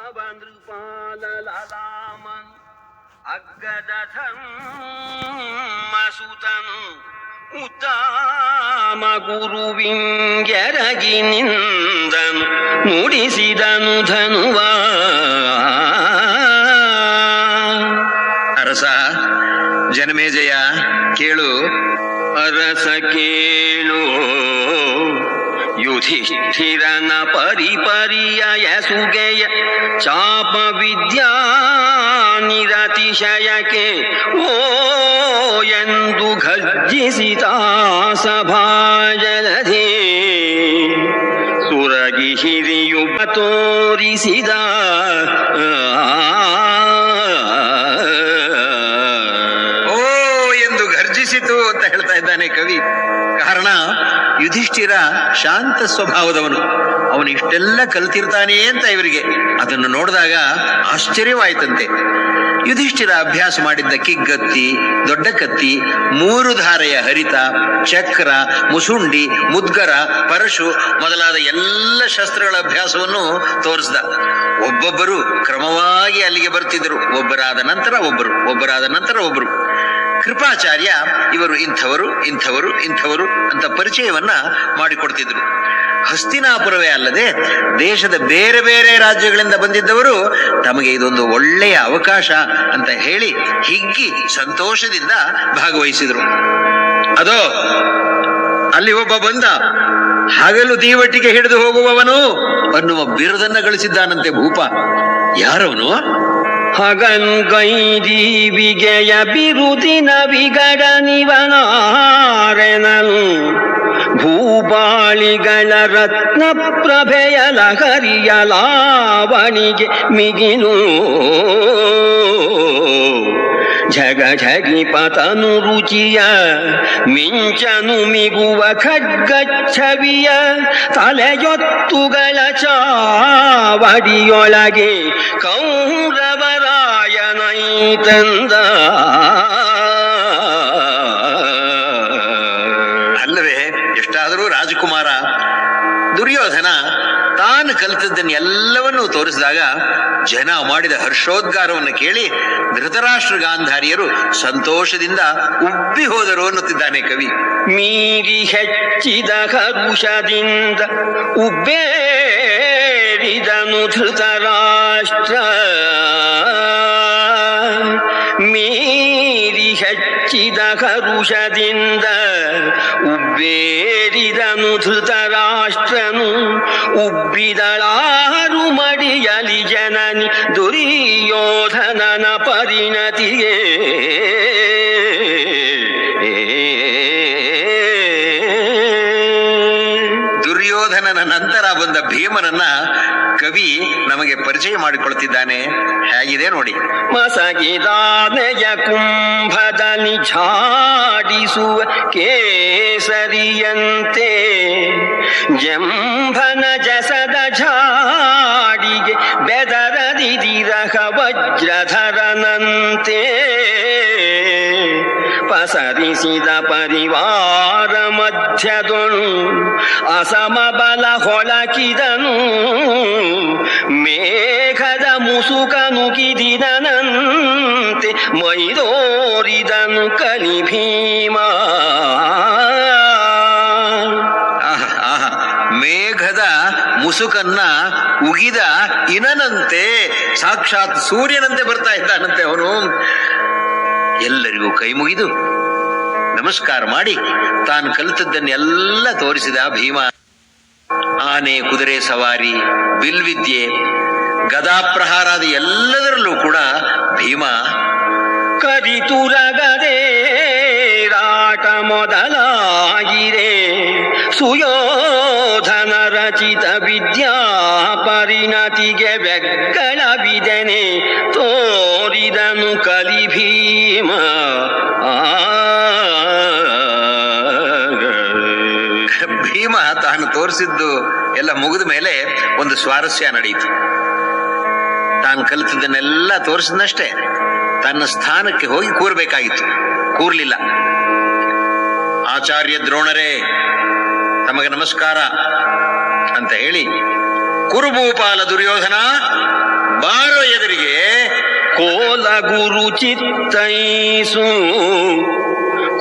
ನೃಪಾಲಲಾಮನ್ ಅಗ್ಗದಧರ್ಮಸುತನು ಉತ್ತಮ ಗುರುವಿಂಗೆರಗಿ ನಿಂದನು ನುಡಿಸಿದನು ಧನುವ. ಅರಸ ಜನಮೇಜಯ ಕೇಳು. ಅರಸ ಕೇಳು, ಯುಧಿಷ್ಠಿರನ ಪರಿಪರಿಯ ಯಸುಗೆಯ ಚಾಪ ವಿದ್ಯಾ ನಿರತಿಶಯಕ್ಕೆ ಓ ಎಂದು ಘರ್ಜಿಸಿದ ಸಭಾಜಲಧಿ ಸುರಗಿ ಹಿರಿಯು ತೋರಿಸಿದ. ಘರ್ಜಿಸಿತು ಅಂತ ಹೇಳ್ತಾ ಇದ್ದಾನೆ ಕವಿ. ಕಾರಣ ಯುಧಿಷ್ಠಿರ ಶಾಂತ ಸ್ವಭಾವದವನು, ಅವನು ಇಷ್ಟೆಲ್ಲ ಕಲ್ತಿರ್ತಾನೆ ಅಂತ ಇವರಿಗೆ ಅದನ್ನು ನೋಡಿದಾಗ ಆಶ್ಚರ್ಯವಾಯ್ತಂತೆ. ಯುಧಿಷ್ಠಿರ ಅಭ್ಯಾಸ ಮಾಡಿದ್ದ ಕಿಗ್ಗತ್ತಿ, ದೊಡ್ಡ ಕತ್ತಿ, 3 ಧಾರೆಯ ಹರಿತ, ಚಕ್ರ, ಮುಸುಂಡಿ, ಮುದ್ಗರ, ಪರಶು ಮೊದಲಾದ ಎಲ್ಲ ಶಸ್ತ್ರಗಳ ಅಭ್ಯಾಸವನ್ನು ತೋರಿಸ್ದ. ಒಬ್ಬೊಬ್ಬರು ಕ್ರಮವಾಗಿ ಅಲ್ಲಿಗೆ ಬರ್ತಿದ್ರು, ಒಬ್ಬರಾದ ನಂತರ ಒಬ್ಬರು, ಒಬ್ಬರಾದ ನಂತರ ಒಬ್ಬರು. ಕೃಪಾಚಾರ್ಯ ಇವರು ಇಂಥವರು ಇಂಥವರು ಇಂಥವರು ಅಂತ ಪರಿಚಯವನ್ನ ಮಾಡಿಕೊಡ್ತಿದ್ರು. ಹಸ್ತಿನಾಪುರವೇ ಅಲ್ಲದೆ ದೇಶದ ಬೇರೆ ಬೇರೆ ರಾಜ್ಯಗಳಿಂದ ಬಂದಿದ್ದವರು ತಮಗೆ ಇದೊಂದು ಒಳ್ಳೆಯ ಅವಕಾಶ ಅಂತ ಹೇಳಿ ಹಿಗ್ಗಿ ಸಂತೋಷದಿಂದ ಭಾಗವಹಿಸಿದ್ರು. ಅದೋ ಅಲ್ಲಿ ಒಬ್ಬ ಬಂದ, ಹಗಲು ದೀವಟಿಗೆ ಹಿಡಿದು ಹೋಗುವವನು ಅನ್ನುವ ಬಿರುದನ್ನ ಗಳಿಸಿದ್ದಾನಂತೆ ಭೂಪ. ಯಾರವನು? ಹಗನ್ಗೈದೀವಿಗೆಯ ಬಿರುದಿನ ವಿಗಡನಿವನಾರೆನನು ಭೂಪಾಳಿಗಳ ರತ್ನ ಪ್ರಭೆಯ ಲಹರಿಯ ಲಾವಣಿಗೆ ಮಿಗಿನು ಝಗ ಝಗಿ ಪತನು ರುಚಿಯ ಮಿಂಚನು ಮಿಗುವ ಖಡ್ಗಚ್ಛವಿಯ ತಲೆಯೊತ್ತುಗಳ ಚಾವಡಿಯೊಳಗೆ ಕೌರವರಾಯನೈತಂದ. ಅಲ್ಲವೇ ಎಷ್ಟಾದರೂ ರಾಜಕುಮಾರ ದುರ್ಯೋಧನ ತಾನು ಕಲಿತದ್ದನ್ನು ಎಲ್ಲವನ್ನೂ ತೋರಿಸಿದಾಗ ಜನ ಮಾಡಿದ ಹರ್ಷೋದ್ಗಾರವನ್ನು ಕೇಳಿ ಧೃತರಾಷ್ಟ್ರ ಗಾಂಧಾರಿಯರು ಸಂತೋಷದಿಂದ ಉಬ್ಬಿ ಹೋದರು ಅನ್ನುತ್ತಿದ್ದಾನೆ ಕವಿ. ಮೀರಿ ಹೆಚ್ಚಿದ ಹರುಷದಿಂದ ಉಬ್ಬೇರಿದನು ಧೃತರಾಷ್ಟ್ರ. ಮೀರಿ ಹೆಚ್ಚಿದ ಹರುಷದಿಂದ ಉಬ್ಬೇರಿದನು ಧೃತರಾಷ್ಟ್ರನು. ಉಬ್ಬಿದಳಾರು ಮಡಿಯಲಿ ಜನನಿ ದುರ್ಯೋಧನನ ಪರಿಣತಿಗೆ. ದುರ್ಯೋಧನನ ನಂತರ ಬಂದ ಭೀಮನನ್ನ ಕವಿ ನಮಗೆ ಪರಿಚಯ ಮಾಡಿಕೊಳ್ತಿದ್ದಾನೆ. ಹೇಗಿದೆ ನೋಡಿ. ಮಸಗಿದಾನೆಯ ಕುಂಭದಲ್ಲಿ ಝಾಡಿಸುವ ಕೇಸರಿಯಂತೆ ಜಂಭನ ಜಸದ ಝಾಡಿಗೆ ಬೆದರದಿದಿರಹ ವಜ್ರಧರನಂತೆ ಪಸರಿಸಿದ ಪರಿವಾರ ಮಧ್ಯದೊಳು ಅಸಮಬಲ ಹೊಳಕಿದನು. ಮೇಘದ ಮುಸುಕನು ಕಿದಿದನಂತೆ ಮೈದೋರಿದನು ಕಲಿ ಭೀಮ. ಮೇಘದ ಮುಸುಕನ್ನ ಉಗಿದ ಇನನಂತೆ ಸಾಕ್ಷಾತ್ ಸೂರ್ಯನಂತೆ ಬರ್ತಾ ಇದ್ದಾನಂತೆ ಅವನು. ಎಲ್ಲರಿಗೂ ಕೈ ಮುಗಿದು ನಮಸ್ಕಾರ ಮಾಡಿ ತಾನು ಕಲಿತದ್ದನ್ನೆಲ್ಲ ತೋರಿಸಿದ ಭೀಮ. ಆನೆ, ಕುದುರೆ ಸವಾರಿ, ಬಿಲ್ವಿದ್ಯೆ, ಗದಾಪ್ರಹಾರಾದ ಎಲ್ಲದರಲ್ಲೂ ಕೂಡ ಭೀಮ ಕರಿತುರಗದೆ ರಾಟ ಮೊದಲಾಗಿರೆ ಸುಯೋಧನ ರಚಿತ ವಿದ್ಯಾ ಪರಿಣತಿಗೆ ಬೆಗ್ಗಳ ಬಿದನೆ ತೋರಿದನು ಕಲಿ ಭೀಮ. ಭೀಮ ತಾನು ತೋರಿಸಿದ್ದು ಎಲ್ಲ ಮುಗಿದ ಮೇಲೆ ಒಂದು ಸ್ವಾರಸ್ಯ ನಡೆಯಿತು. ತಾನು ಕಲಿತದ್ದನ್ನೆಲ್ಲ ತೋರಿಸಿದನಷ್ಟೇ, ತನ್ನ ಸ್ಥಾನಕ್ಕೆ ಹೋಗಿ ಕೂರ್ಬೇಕಾಗಿತ್ತು, ಕೂರ್ಲಿಲ್ಲ. ಆಚಾರ್ಯ ದ್ರೋಣರೇ ತಮಗೆ ನಮಸ್ಕಾರ ಅಂತ ಹೇಳಿ, ಕುರುಭೂಪಾಲ ದುರ್ಯೋಧನ ಬಾ ಕೋಲ ಗುರು ಚಿತ್ತೈಸು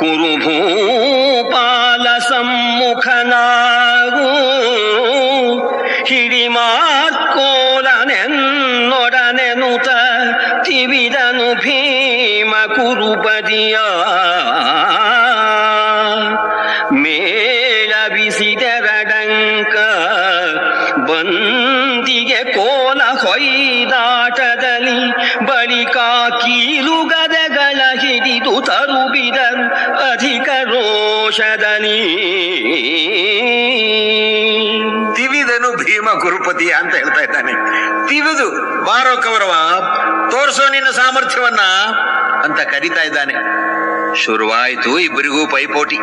ಕುರು ಭೂಪಾಲ ಸಮ್ಮುಖನಾಗು ಹಿಡಿಮಾರ್ಕೋಲನೆನ್ನೊಡನೆನುತ ತಿವಿದನು ಭೀಮ ಕುರುಪದಿಯ ಮೇಳವಿಸಿದೆರಡಂಕ ಬಂದಿಗೆ ಕೋಲ ಹೊಯ್ದಾಟದಲ್ಲಿ ಬಳಿಕ ಕೀಲುಗದೆಗಳ ಹಿಡಿದು ತರುಬಿದರು ಅಧಿಕ ರೋಷದಲ್ಲಿ. ತಿವಿದನು ಭೀಮ ಗುರುಪತಿಯ ಅಂತ ಹೇಳ್ತಾ ಇದ್ದಾನೆ. ತಿವಿದು ಬಾರೋ ಕೌರವ, ತೋರ್ಸೋ ನಿನ್ನ ಸಾಮರ್ಥ್ಯವನ್ನ ಅಂತ ಕರೀತಾ ಇದ್ದಾನೆ. ಶುರುವಾಯಿತು ಇಬ್ಬರಿಗೂ ಪೈಪೋಟಿ.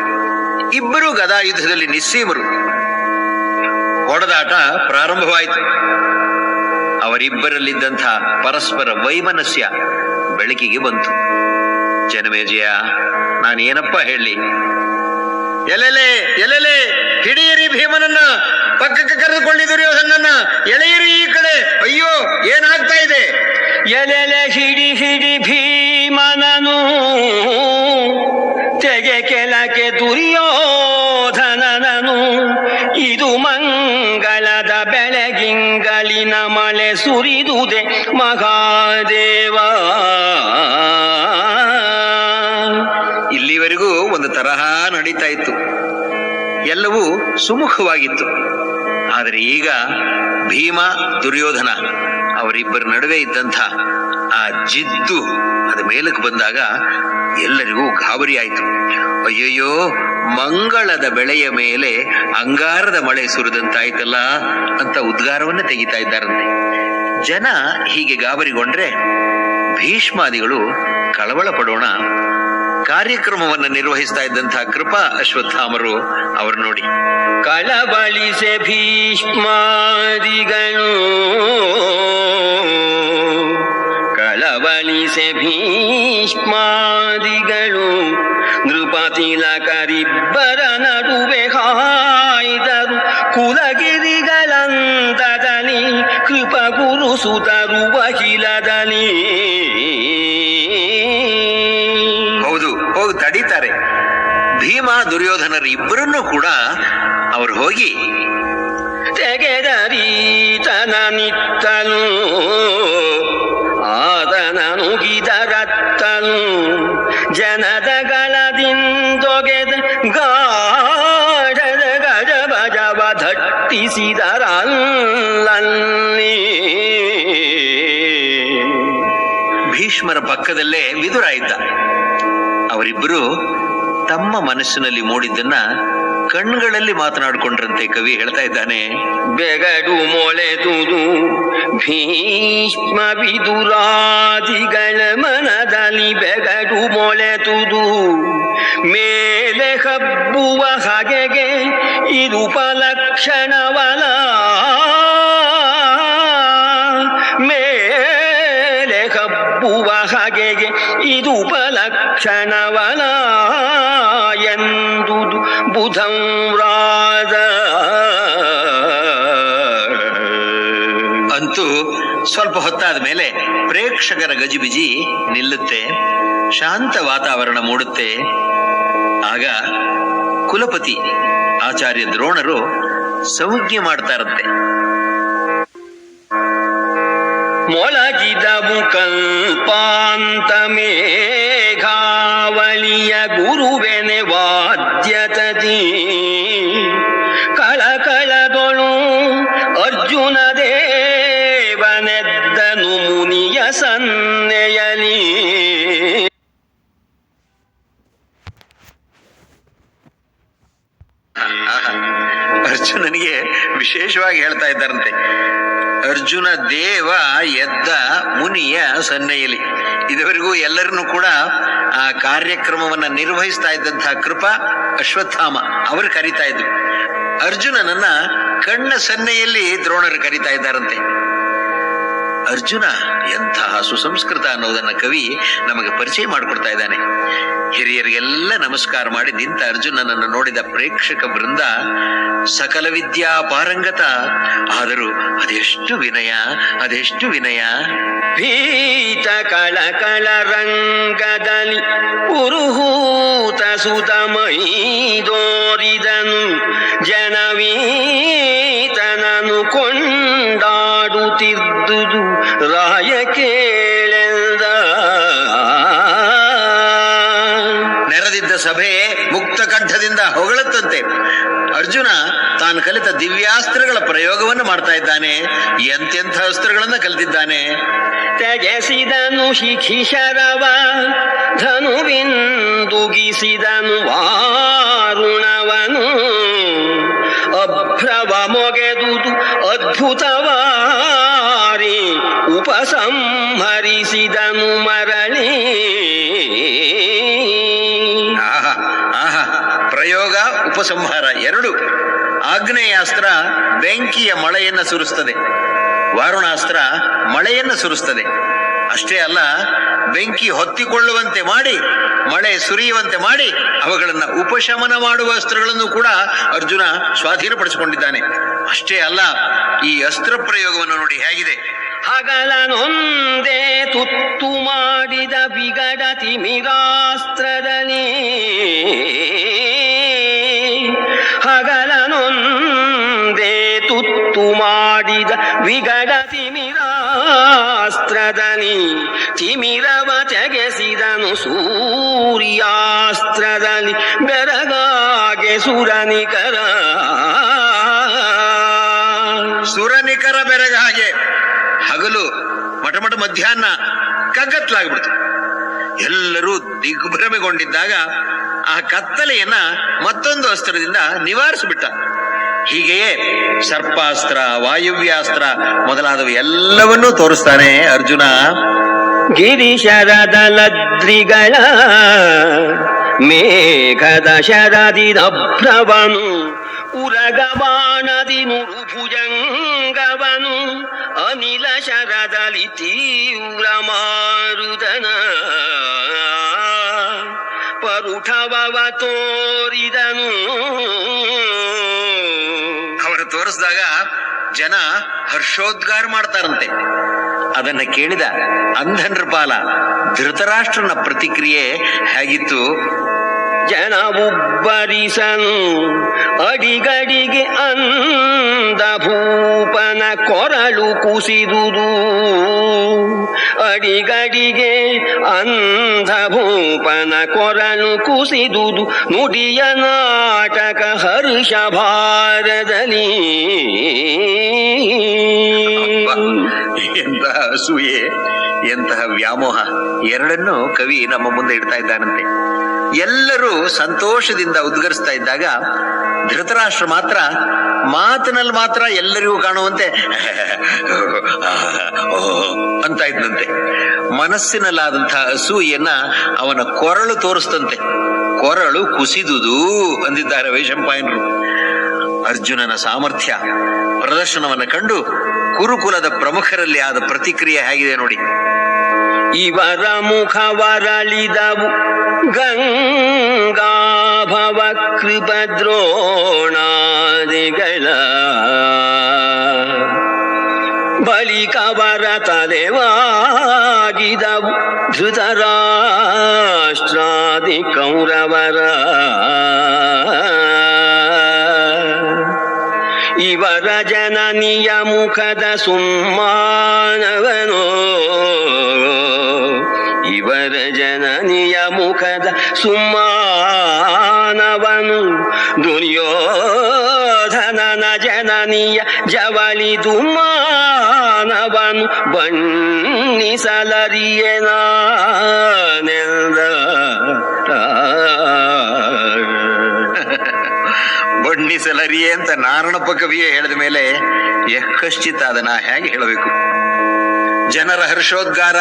ಇಬ್ಬರು ಗದಾಯುದ್ಧದಲ್ಲಿ ನಿಸ್ಸೀಮರು. ಹೊಡೆದಾಟ ಪ್ರಾರಂಭವಾಯಿತು. ಅವರಿಬ್ಬರಲ್ಲಿದ್ದಂಥ ಪರಸ್ಪರ ವೈಮನಸ್ಯ ಬೆಳಕಿಗೆ ಬಂತು. ಜನಮೇಜಯ, ನಾನೇನಪ್ಪ ಹೇಳಿ? ಎಲೆಲೆ ಎಲೆಲೆ, ಹಿಡಿಯಿರಿ ಭೀಮನನ್ನ, ಪಕ್ಕಕ್ಕೆ ಕರೆದುಕೊಳ್ಳಿ ದುರ್ಯೋಧನನ್ನ, ಎಳೆಯಿರಿ ಈ ಕಡೆ, ಅಯ್ಯೋ ಏನಾಗ್ತಾ ಇದೆ? ಎಲೆಲೆ ಹಿಡಿ ಹಿಡಿ ಭೀಮನನು, ತೆಗೆ ಕೆಳಕ್ಕೆ ದುರ್ಯೋಧನನನು. ಇದು ಮಂಗಳದ ಬೆಳಗಿಂಗಳಿನ ಮಳೆ ಸುರಿದುದೆ ಮಹಾದೇವ. ಇಲ್ಲಿವರೆಗೂ ಒಂದು ತರಹ ನಡೀತಾ ಇತ್ತು, ಎಲ್ಲವೂ ಸುಮುಖವಾಗಿತ್ತು. ಆದರೆ ಈಗ ಭೀಮ ದುರ್ಯೋಧನ ಅವರಿಬ್ಬರ ನಡುವೆ ಇದ್ದಂಥ ಆ ಜಿದ್ದು ಅದು ಮೇಲಕ್ಕೆ ಬಂದಾಗ ಎಲ್ಲರಿಗೂ ಗಾಬರಿ ಆಯಿತು. ಅಯ್ಯಯ್ಯೋ, ಮಂಗಳದ ಬೆಳೆಯ ಮೇಲೆ ಅಂಗಾರದ ಮಳೆ ಸುರಿದಂತಾಯ್ತಲ್ಲ ಅಂತ ಉದ್ಗಾರವನ್ನ ತೆಗಿತಾ ಇದ್ದಾರಂತೆ. ಜನ ಹೀಗೆ ಗಾಬರಿಗೊಂಡ್ರೆ ಭೀಷ್ಮಾದಿಗಳು ಕಳವಳ ಪಡೋಣ. ಕಾರ್ಯಕ್ರಮವನ್ನು ನಿರ್ವಹಿಸ್ತಾ ಇದ್ದಂತಹ ಕೃಪಾ ಅಶ್ವತ್ಥಾಮರು ಅವರು ನೋಡಿ ಕಳವಳಿಸೆ ಭೀಷ್ಮಾದಿಗಳು, ಕಳವಳಿಸೆ ಭೀಷ್ಮಾದಿಗಳು. ನೃಪತಿಲಕರಿಬ್ಬರ ನಡುವೆ ಹಾಯ್ದರು ಕುಲಗಿರಿಗಳಂತದಲ್ಲಿ, ಕೃಪಗುರು ಸುತರು ವಹಿಲದಲ್ಲಿ. ಹೌದು, ತಡೀತಾರೆ. ಭೀಮ ದುರ್ಯೋಧನರು ಇಬ್ಬರನ್ನೂ ಕೂಡ ಅವರು ಹೋಗಿ ತೆಗೆದರೀತನ ನಿತ್ತಲು, ಆತನನುಗಿದರತ್ತಲು. ಜನದಗಳದಿಂದೊಗೆದ ಗಾಢದ ಗಜಬಜವ ಧಟ್ಟಿಸಿದರಲ್ಲಿ. ಭೀಷ್ಮರ ಪಕ್ಕದಲ್ಲೇ ವಿದುರ ಇದ್ದ. ಅವರಿಬ್ಬರು ತಮ್ಮ ಮನಸ್ಸಿನಲ್ಲಿ ಮೂಡಿದ್ದನ್ನ ಕಣ್ಗಳಲ್ಲಿ ಮಾತನಾಡಿಕೊಂಡ್ರಂತೆ ಕವಿ ಹೇಳ್ತಾ ಇದ್ದಾನೆ. ಬೆಗಡು ಮೊಳೆದುದು ಭೀಷ್ಮ ವಿದುರಾದಿಗಳ ಮನದಲ್ಲಿ, ಬೆಗಡು ಮೊಳೆದುದು ಮೇಲೆ ಹಬ್ಬುವ ಹಗೆಗೆ ಇರುಪಲಕ್ಷಣವಲ. ಮೇಲೆ ಹಬ್ಬುವ ಹಗೆಗೆ ಇದುಪಲಕ್ಷಣವಲ ಎಂದುದು ಬುಧಂರಾದ. ಅಂತೂ ಸ್ವಲ್ಪ ಹೊತ್ತಾದ ಮೇಲೆ ಪ್ರೇಕ್ಷಕರ ಗಜಿಬಿಜಿ ನಿಲ್ಲುತ್ತೆ, ಶಾಂತ ವಾತಾವರಣ ಮೂಡುತ್ತೆ. ಆಗ ಕುಲಪತಿ ಆಚಾರ್ಯ ದ್ರೋಣರು ಸಂಜ್ಞೆ ಮಾಡ್ತಾರಂತೆ. ಮೊಳಗಿದವು ಕಲ್ಪಾಂತ ಮೇಘಾವಳಿಯ ಗುರುವೆನೆ ವಾದ್ಯತತಿ. ಕಳಕಳದೊಳು ಅರ್ಜುನ ದೇವನೆದ್ದನು ಮುನಿಯ ಸನ್ನೆಯಲಿ. ಅರ್ಜುನನಿಗೆ ವಿಶೇಷವಾಗಿ ಹೇಳ್ತಾ ಇದ್ದಾರಂತೆ, ಅರ್ಜುನ ದೇವ ಎದ್ದ ಮುನಿಯ ಸನ್ನೆಯಲ್ಲಿ. ಇದುವರೆಗೂ ಎಲ್ಲರನ್ನೂ ಕೂಡ ಆ ಕಾರ್ಯಕ್ರಮವನ್ನ ನಿರ್ವಹಿಸ್ತಾ ಇದ್ದಂತಹ ಕೃಪಾ ಅಶ್ವತ್ಥಾಮ ಅವರು ಕರೀತಾ ಇದ್ರು. ಅರ್ಜುನನನ್ನ ಕಣ್ಣ ಸನ್ನೆಯಲ್ಲಿ ದ್ರೋಣರು ಕರೀತಾ ಇದ್ದಾರಂತೆ. ಅರ್ಜುನ ಎಂತಹ ಸುಸಂಸ್ಕೃತ ಅನ್ನೋದನ್ನ ಕವಿ ನಮಗೆ ಪರಿಚಯ ಮಾಡಿಕೊಡ್ತಾ ಇದ್ದಾನೆ. ಹಿರಿಯರಿಗೆಲ್ಲ ನಮಸ್ಕಾರ ಮಾಡಿ ನಿಂತ ಅರ್ಜುನನನ್ನು ನೋಡಿದ ಪ್ರೇಕ್ಷಕ ವೃಂದ ಸಕಲ ವಿದ್ಯಾ ಪಾರಂಗತ, ಆದರೂ ಅದೆಷ್ಟು ವಿನಯ, ಅದೆಷ್ಟು ವಿನಯ. ಭೀತ ಕಳಕಳ ರಂಗದಲ್ಲಿ ಪುರುಹೂತ ಸುತಮೈದೋರಿದನು ಜನವೀತನನು ಕೊಂಡಾಡುತ್ತಿದ್ದುದು ರಾಯ ಕೇಳೆಂದ. ನೆರೆದಿದ್ದ ಸಭೆ ಮುಕ್ತ ಕಂಠದಿಂದ ಹೊಗಳುತ್ತಂತೆ. ಅರ್ಜುನ ತಾನು ಕಲಿತ ದಿವ್ಯಾಸ್ತ್ರಗಳ ಪ್ರಯೋಗವನ್ನು ಮಾಡ್ತಾ ಇದ್ದಾನೆ. ಎಂತೆಂಥ ಅಸ್ತ್ರಗಳನ್ನ ಕಲಿತಿದ್ದಾನೆ. ತೆಗೆಸಿದನು ಶಿಖಿಶರವ ಧನುವಿಂದುಗಿಸಿದನು ವಾರುಣವನು ಅಭ್ರವ ಮೊಗೆದುದು ಅದ್ಭುತವಾರಿ ಉಪಸಂಹರಿಸಿದನು ಮರಳಿ. ಆಹಾ ಆಹಾ, ಪ್ರಯೋಗ ಉಪಸಂಹಾರ ಎರಡು. ಆಗ್ನೇಯಾಸ್ತ್ರ ಬೆಂಕಿಯ ಮಳೆಯನ್ನ ಸುರಿಸ್ತದೆ, ವಾರುಣಾಸ್ತ್ರ ಮಳೆಯನ್ನ ಸುರಿಸ್ತದೆ. ಅಷ್ಟೇ ಅಲ್ಲ, ಬೆಂಕಿ ಹೊತ್ತಿಕೊಳ್ಳುವಂತೆ ಮಾಡಿ ಮಳೆ ಸುರಿಯುವಂತೆ ಮಾಡಿ ಅವುಗಳನ್ನ ಉಪಶಮನ ಮಾಡುವ ಅಸ್ತ್ರಗಳನ್ನು ಕೂಡ ಅರ್ಜುನ ಸ್ವಾಧೀನಪಡಿಸಿಕೊಂಡಿದ್ದಾನೆ. ಅಷ್ಟೇ ಅಲ್ಲ, ಈ ಅಸ್ತ್ರ ಪ್ರಯೋಗವನ್ನು ನೋಡಿ ಹೇಗಿದೆ. ಹಗಲನೊಂದೇ ತುತ್ತು ಮಾಡಿದ ಬಿಗಡ ತಿಮಿರಾಸ್ತ್ರದಲ್ಲಿ ಹಗಲನೊಂದೇ ತುತ್ತು ಮಾಡಿದ ವಿಗಡ ತಿಮಿರಾಸ್ತ್ರದಲ್ಲಿ ತಿಮಿರವ ತೆಗೆಸಿದನು ಸೂರ್ಯಾಸ್ತ್ರದಲ್ಲಿ ಬೆರಗಾಗೆ ಸುರನಿಕರ ಸುರನಿಕರ ಬೆರಗ ಹಾಗೆ ಹಗಲು ಮಟಮಟ ಮಧ್ಯಾಹ್ನ ಕಗ್ಗತ್ಲಾಗ್ಬಿಡ್ತು. ಎಲ್ಲರೂ ದಿಗ್ಭ್ರಮೆಗೊಂಡಿದ್ದಾಗ ಆ ಕತ್ತಲೆಯನ್ನ ಮತ್ತೊಂದು ಅಸ್ತ್ರದಿಂದ ನಿವಾರಿಸಿಬಿಟ್ಟ. ಹೀಗೆಯೇ ಸರ್ಪಾಸ್ತ್ರ, ವಾಯುವ್ಯಾಸ್ತ್ರ ಮೊದಲಾದವು ಎಲ್ಲವನ್ನೂ ತೋರಿಸ್ತಾನೆ ಅರ್ಜುನ. ಗಿರಿಶರದಲದ್ರಿಗಳ ಮೇಘದ ಶರದಿನಭ್ರವನು ಉರಗಬಾಣದಿ ನುರುಭುಜಂಗವನು ಅನಿಲ ಶರದಲ್ಲಿ ತೀವ್ರ ಮಾರುದನ ಪರುಠವವ ತೋರಿದನು. ಅವರು ತೋರಿಸಿದಾಗ ಜನ ಹರ್ಷೋದ್ಗಾರ ಮಾಡ್ತಾರಂತೆ. ಅದನ್ನ ಕೇಳಿದ ಅಂಧನೃಪಾಲ ಧೃತರಾಷ್ಟ್ರನ ಪ್ರತಿಕ್ರಿಯೆ ಹೇಗಿತ್ತು. ಜನವುಬ್ಬರಿಸನು ಅಡಿಗಡಿಗೆ ಅಂದ ಭೂಪನ ಕೊರಳು ಕುಸಿದುದು ಅಡಿಗಡಿಗೆ ಅಂಧ ಭೂಪನ ಕೊರಳು ಕುಸಿದುದು ನುಡಿಯ ನಾಟಕ ಹರ್ಷ ಭಾರದಲ್ಲಿ. ಎಂತಹ ಅಸೂಯೆ, ಎಂತಹ ವ್ಯಾಮೋಹ ಎರಡನ್ನೂ ಕವಿ ನಮ್ಮ ಮುಂದೆ ಇಡ್ತಾ ಇದ್ದಾನಂತೆ. ಎಲ್ಲರೂ ಸಂತೋಷದಿಂದ ಉದ್ಗರಿಸ್ತಾ ಇದ್ದಾಗ ಧೃತರಾಷ್ಟ್ರ ಮಾತ್ರ ಮಾತಿನಲ್ಲಿ ಮಾತ್ರ ಎಲ್ಲರಿಗೂ ಕಾಣುವಂತೆ ಅಂತ ಇದ್ದಂತೆ. ಮನಸ್ಸಿನಲ್ಲಾದಂತಹ ಅಸೂಯೆಯನ್ನ ಅವನ ಕೊರಳು ತೋರಿಸ್ತಂತೆ. ಕೊರಳು ಕುಸಿದುದು ಅಂದಿದ್ದಾರೆ ವೈಶಂಪಾಯನರು. ಅರ್ಜುನನ ಸಾಮರ್ಥ್ಯ ಪ್ರದರ್ಶನವನ್ನು ಕಂಡು ಕುರುಕುಲದ ಪ್ರಮುಖರಲ್ಲಿ ಆದ ಪ್ರತಿಕ್ರಿಯೆ ಹೇಗಿದೆ ನೋಡಿ. ಇವರ ಮುಖವರಳಿದವು ಗಂಗಾಭವ ಕೃಪದ್ರೋಣಾದಿಗಳ ಬಳಿಕವರ ತಲೆವಾಗಿದವು ಧೃತರಾಷ್ಟ್ರಾದಿ ಕೌರವರ. ಇವರ ಜನನಿಯ ಮುಖದ ಸುಮ್ಮಾನವನೋ ಇವರ ಜನನಿಯ ಮುಖದ ಸುಮ್ಮಾನವನು ದುರ್ಯೋಧನನ ಜನನಿಯ ಜವಳಿ ದುಮ್ಮಾನವನು ಬಣ್ಣಿಸಲರಿಯೇನೆಂದ. ಬಣ್ಣಿಸಲರಿಯೇ ಅಂತ ನಾರಣಪ್ಪ ಕವಿಯೇ ಹೇಳಿದ ಮೇಲೆ ಯಕ್ಕಶ್ಚಿತ ಅದನ್ನ ಹೇಗೆ ಹೇಳಬೇಕು. ಜನರ ಹರ್ಷೋದ್ಗಾರ,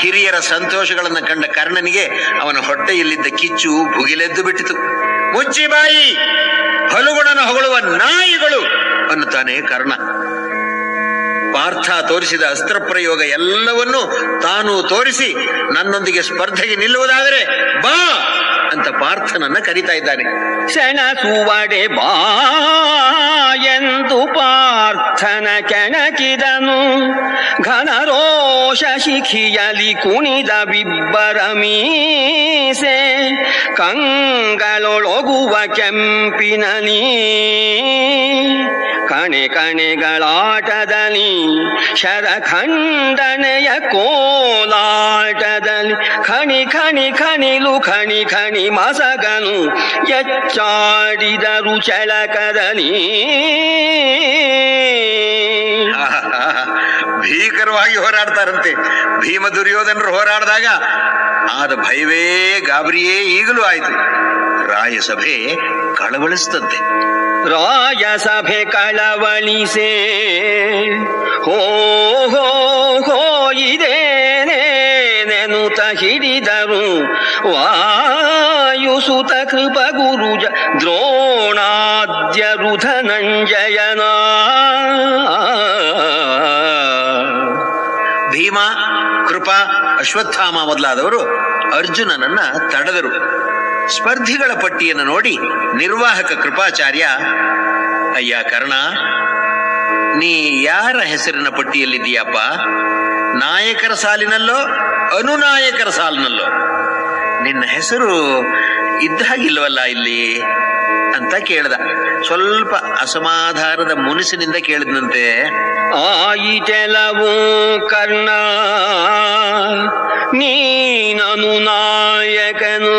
ಹಿರಿಯರ ಸಂತೋಷಗಳನ್ನು ಕಂಡ ಕರ್ಣನಿಗೆ ಅವನ ಹೊಟ್ಟೆಯಲ್ಲಿದ್ದ ಕಿಚ್ಚು ಭುಗಿಲೆದ್ದು ಬಿಟ್ಟಿತು. ಮುಚ್ಚಿ ಬಾಯಿ, ಫಲುಗುಣನ ಹೊಗಳುವ ನಾಯಿಗಳು ಅನ್ನುತ್ತಾನೆ ಕರ್ಣ. ಪಾರ್ಥ ತೋರಿಸಿದ ಅಸ್ತ್ರ ಪ್ರಯೋಗ ಎಲ್ಲವನ್ನೂ ತಾನು ತೋರಿಸಿ ನನ್ನೊಂದಿಗೆ ಸ್ಪರ್ಧೆಗೆ ನಿಲ್ಲುವುದಾದರೆ ಬಾ ಅಂತ ಪಾರ್ಥನನ್ನ ಕರೀತಾ ಇದ್ದಾನೆ. ಸೆಣಸುವಡೆ ಬಾ ಎಂದು ಪಾರ್ಥನ ಕೆಣಕಿದನು. ಘನರೋಷ ಶಿಖಿಯಲಿ ಕುಣಿದ ಬಿಬ್ಬರ ಮೀಸೆ, ಕಂಗಳೊಳಗುವ ಕೆಂಪಿನಲಿ ಕಣೆ ಕಣೆಗಳಾಟದಲ್ಲಿ, ಶರಖಂಡನೆಯ ಕೋಲಾಟದಲ್ಲಿ, ಖಣಿ ಖಣಿ ಖಣಿಲು ಖಣಿ ಖಣಿ ಮಸಗನು ಎಚ್ಚಾಡಿದರು ಚಳಕದಲ್ಲಿ. ಭೀಕರವಾಗಿ ಹೋರಾಡ್ತಾರಂತೆ. ಭೀಮ ದುರ್ಯೋಧನರು ಹೋರಾಡಿದಾಗ ಆದ ಭಯವೇ ಗಾಬರಿಯೇ ಈಗಲೂ ಆಯಿತು. ರಾಯಸಭೆ ಕಳವಳಿಸ್ತಂತೆ. ರಾಯಸಭೆ ಕಳವಳಿಸೆ, ಹೋ ಹೋ ಹೋ ಇದೇನೇನೆನುತ ಹಿಡಿದರು ವಾಯುಸುತ ಕೃಪ ಗುರುಜ ದ್ರೋಣಾದ್ಯರು ಧನಂಜಯನ. ಭೀಮ, ಕೃಪ, ಅಶ್ವತ್ಥಾಮ ಮೊದಲಾದವರು ಅರ್ಜುನನನ್ನ ತಡೆದರು. ಸ್ಪರ್ಧಿಗಳ ಪಟ್ಟಿಯನ್ನು ನೋಡಿ ನಿರ್ವಾಹಕ ಕೃಪಾಚಾರ್ಯ, ಅಯ್ಯ ಕರ್ಣ, ನೀ ಯಾರ ಹೆಸರಿನ ಪಟ್ಟಿಯಲ್ಲಿದ್ದೀಯಪ್ಪ? ನಾಯಕರ ಸಾಲಿನಲ್ಲೋ ಅನುನಾಯಕರ ಸಾಲಿನಲ್ಲೋ? ನಿನ್ನ ಹೆಸರು ಇದ್ದ ಹಾಗಿಲ್ವಲ್ಲ ಇಲ್ಲಿ ಅಂತ ಕೇಳ್ದ. ಸ್ವಲ್ಪ ಅಸಮಾಧಾನದ ಮುನಿಸಿನಿಂದ ಕೇಳಿದ್ನಂತೆ. ಆಯಿತೆಲವು ಕರ್ಣ, ನೀನನು ನಾಯಕನು,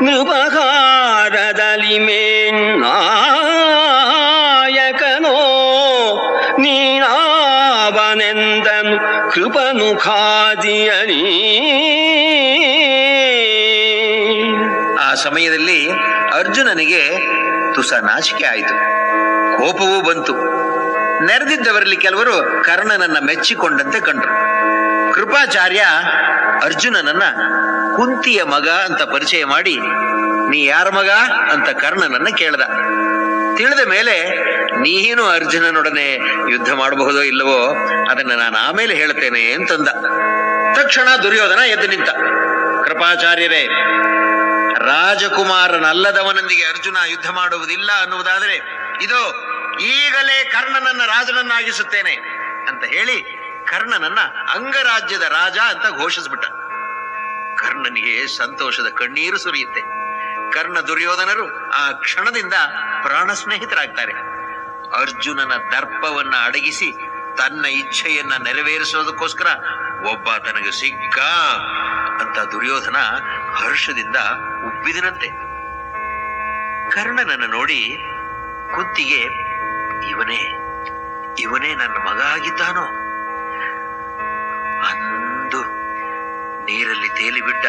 ನೃಪಕಾರದಲ್ಲಿ ಮೇನ್ನಾಯಕನೋ ನೀನಾವನೆಂದನು ಕೃಪನು ಖಾದಿಯಲಿ. ಆ ಸಮಯದಲ್ಲಿ ಅರ್ಜುನನಿಗೆ ತುಸ ನಾಚಿಕೆ ಆಯಿತು, ಕೋಪವೂ ಬಂತು. ನೆರೆದಿದ್ದವರಲ್ಲಿ ಕೆಲವರು ಕರ್ಣನನ್ನ ಮೆಚ್ಚಿಕೊಂಡಂತೆ ಕಂಡ್ರು. ಕೃಪಾಚಾರ್ಯ ಅರ್ಜುನನನ್ನ ಕುಂತಿಯ ಮಗ ಅಂತ ಪರಿಚಯ ಮಾಡಿ, ನೀ ಯಾರ ಮಗ ಅಂತ ಕರ್ಣನನ್ನ ಕೇಳ್ದ. ತಿಳಿದ ಮೇಲೆ, ನೀನು ಅರ್ಜುನನೊಡನೆ ಯುದ್ಧ ಮಾಡಬಹುದೋ ಇಲ್ಲವೋ ಅದನ್ನ ನಾನು ಆಮೇಲೆ ಹೇಳ್ತೇನೆ ಅಂತಂದ. ತಕ್ಷಣ ದುರ್ಯೋಧನ ಎದ್ದು ನಿಂತ. ಕೃಪಾಚಾರ್ಯರೇ, ರಾಜಕುಮಾರನಲ್ಲದವನೊಂದಿಗೆ ಅರ್ಜುನ ಯುದ್ಧ ಮಾಡುವುದಿಲ್ಲ ಅನ್ನುವುದಾದರೆ ಇದೋ ಈಗಲೇ ಕರ್ಣನನ್ನ ರಾಜನನ್ನಾಗಿಸುತ್ತೇನೆ ಅಂತ ಹೇಳಿ ಕರ್ಣನನ್ನ ಅಂಗರಾಜ್ಯದ ರಾಜ ಅಂತ ಘೋಷಿಸ್ಬಿಟ್ಟ. ಕರ್ಣನಿಗೆ ಸಂತೋಷದ ಕಣ್ಣೀರು ಸುರಿಯುತ್ತೆ. ಕರ್ಣ ದುರ್ಯೋಧನರು ಆ ಕ್ಷಣದಿಂದ ಪ್ರಾಣ ಸ್ನೇಹಿತರಾಗ್ತಾರೆ. ಅರ್ಜುನನ ದರ್ಪವನ್ನ ಅಡಗಿಸಿ ತನ್ನ ಇಚ್ಛೆಯನ್ನ ನೆರವೇರಿಸೋದಕ್ಕೋಸ್ಕರ ಒಬ್ಬ ತನಗೆ ಸಿಕ್ಕ ಅಂತ ದುರ್ಯೋಧನ ಹರ್ಷದಿಂದ ಉಬ್ಬಿದನಂತೆ. ಕರ್ಣನನ್ನು ನೋಡಿ ಕುಂತಿಗೆ, ಇವನೇ ನನ್ನ ಮಗ ಆಗಿದ್ದಾನೋ ಅಂದು ನೀರಲ್ಲಿ ತೇಲಿಬಿಟ್ಟ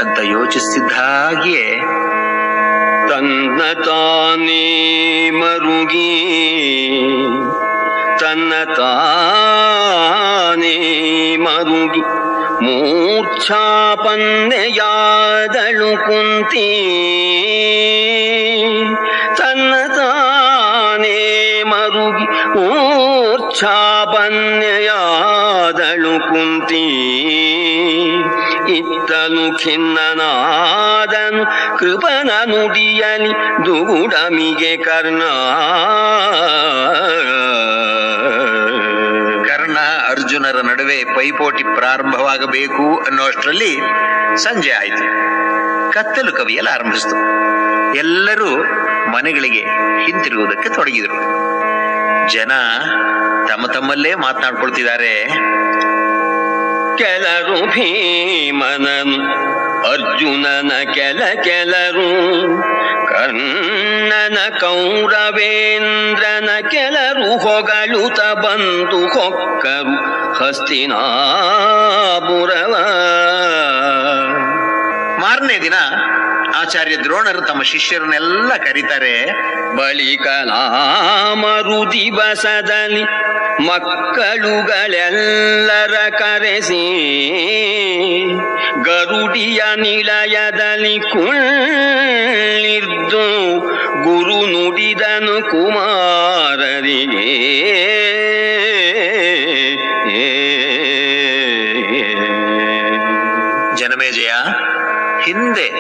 ಅಂತ ಯೋಚಿಸ್ತಿದ್ದ ಹಾಗೆಯೇ ತನ್ನ ತಾನೇ ಮರುಗಿ, ತನ್ನ ತಾನೇ ಮರುಗಿ ಮೂರ್ಛಾಪನ್ನೆಯಾದಳು ಕುಂತಿ. ತನ್ನ ತಾನೇ ಮರುಗಿ ಮೂರ್ಛಾಪನ್ನೆಯಾದಳು ಕುಂತಿ. ಇತ್ತನು ಖಿನ್ನನಾದನು ಕೃಪನ ನುಡಿಯಲಿ ದುಗುಡಮಿಗೆ ಕರ್ಣ. ಕರ್ಣ ಅರ್ಜುನರ ನಡುವೆ ಪೈಪೋಟಿ ಪ್ರಾರಂಭವಾಗಬೇಕು ಅನ್ನೋಷ್ಟರಲ್ಲಿ ಸಂಜೆ ಆಯಿತು. ಕತ್ತಲು ಕವಿಯಲು ಆರಂಭಿಸಿತು. ಎಲ್ಲರೂ ಮನೆಗಳಿಗೆ ಹಿಂತಿರುಗುವುದಕ್ಕೆ ತೊಡಗಿದರು. ಜನ ತಮ್ಮ ತಮ್ಮಲ್ಲೇ ಮಾತನಾಡ್ಕೊಳ್ತಿದ್ದಾರೆ. ಕೆಲರು ಭೀಮನನು ಅರ್ಜುನನ ಕೆಲರು, ಕರ್ಣನ ಕೌರವೇಂದ್ರನ ಕೆಲರು ಹೊಗಳುತ ಬಂದು ಹೊಕ್ಕರು ಹಸ್ತಿನಾಪುರವ. ಮಾರನೇ ದಿನ ಆಚಾರ್ಯ ದ್ರೋಣರು ತಮ್ಮ ಶಿಷ್ಯರನ್ನೆಲ್ಲ ಕರೀತಾರೆ. ಬಳಿಕ ನಾಮರು ದಿವಸದಲ್ಲಿ ಮಕ್ಕಳುಗಳೆಲ್ಲರ ಕರೆಸಿ ಗರುಡಿಯ ನಿಲಯದಲ್ಲಿ ಕುಳ್ಳಿದ್ದು ಗುರು ನುಡಿದನು ಕುಮಾರರಿಗೆ. ಜನಮೇಜಯ, ಹಿಂದೆ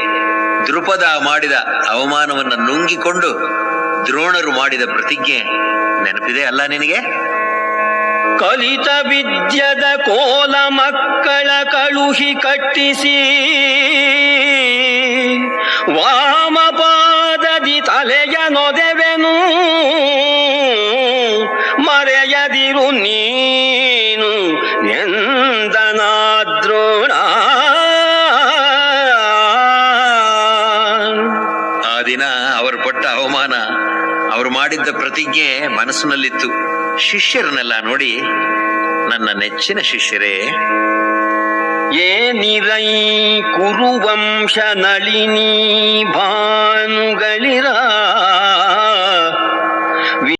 ದೃಪದ ಮಾಡಿದ ಅವಮಾನವನ್ನು ನುಂಗಿಕೊಂಡು ದ್ರೋಣರು ಮಾಡಿದ ಪ್ರತಿಜ್ಞೆ ನೆನಪಿದೆ ಅಲ್ಲ ನಿನಗೆ? ಕಲಿತ ವಿದ್ಯದ ಕೋಲ ಮಕ್ಕಳ ಕಳುಹಿ ಕಟ್ಟಿಸಿ ವಾಮಪಾದದಿ ತಲೆಯ ನೊದೆವೆನು ಮರೆಯದಿರು ನೀನು ಎಂದನಾದ್ರೋಣ. ಆ ದಿನ ಅವರು ಪಟ್ಟ ಅವಮಾನ, ಅವರು ಮಾಡಿದ್ದ ಪ್ರತಿಜ್ಞೆ ಮನಸ್ಸಿನಲ್ಲಿತ್ತು. ಶಿಷ್ಯರನ್ನೆಲ್ಲ ನೋಡಿ, ನನ್ನ ನೆಚ್ಚಿನ ಶಿಷ್ಯರೇ, ಏನಿರೈ ಕುರುವಂಶ ನಳಿನಿ ಭಾನುಗಳಿರ